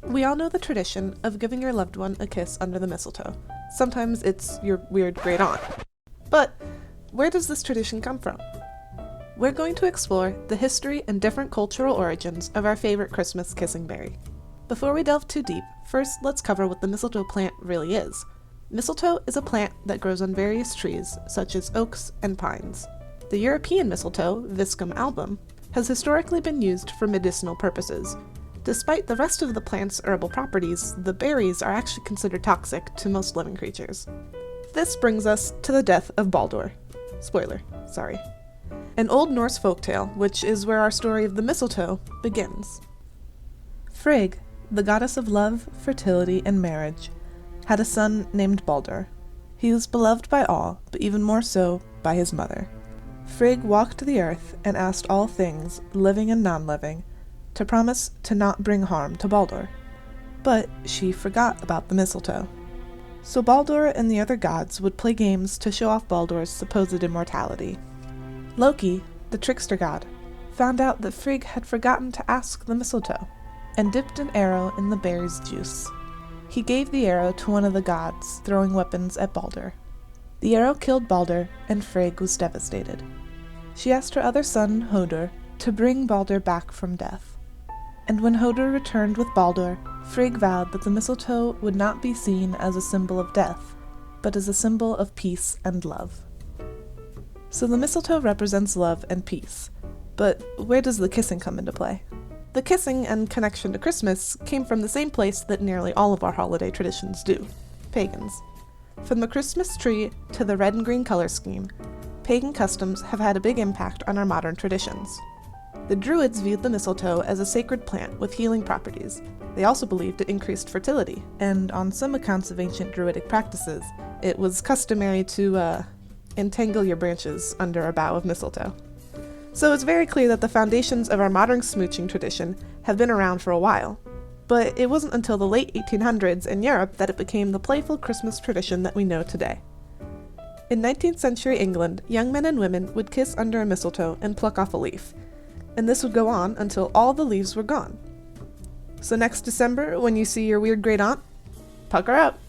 We all know the tradition of giving your loved one a kiss under the mistletoe. Sometimes it's your weird great aunt. But where does this tradition come from? We're going to explore the history and different cultural origins of our favorite Christmas kissing berry. Before we delve too deep, first let's cover what the mistletoe plant really is. Mistletoe is a plant that grows on various trees, such as oaks and pines. The European mistletoe, Viscum album, has historically been used for medicinal purposes. Despite the rest of the plant's herbal properties, the berries are actually considered toxic to most living creatures. This brings us to the death of Baldur. Spoiler, sorry. An Old Norse folktale, which is where our story of the mistletoe begins. Frigg, the goddess of love, fertility, and marriage, had a son named Baldur. He was beloved by all, but even more so by his mother. Frigg walked the earth and asked all things, living and non-living, to promise to not bring harm to Baldur. But she forgot about the mistletoe. So Baldur and the other gods would play games to show off Baldur's supposed immortality. Loki, the trickster god, found out that Frigg had forgotten to ask the mistletoe, and dipped an arrow in the berry's juice. He gave the arrow to one of the gods, throwing weapons at Baldur. The arrow killed Baldur, and Frigg was devastated. She asked her other son, Hodur, to bring Baldur back from death. And when Hodur returned with Baldur, Frigg vowed that the mistletoe would not be seen as a symbol of death, but as a symbol of peace and love. So the mistletoe represents love and peace. But where does the kissing come into play? The kissing and connection to Christmas came from the same place that nearly all of our holiday traditions do: pagans. From the Christmas tree to the red and green color scheme, pagan customs have had a big impact on our modern traditions. The Druids viewed the mistletoe as a sacred plant with healing properties. They also believed it increased fertility, and on some accounts of ancient Druidic practices, it was customary to entangle your branches under a bough of mistletoe. So it's very clear that the foundations of our modern smooching tradition have been around for a while. But it wasn't until the late 1800s in Europe that it became the playful Christmas tradition that we know today. In 19th century England, young men and women would kiss under a mistletoe and pluck off a leaf, and this would go on until all the leaves were gone. So next December, when you see your weird great aunt, pucker up!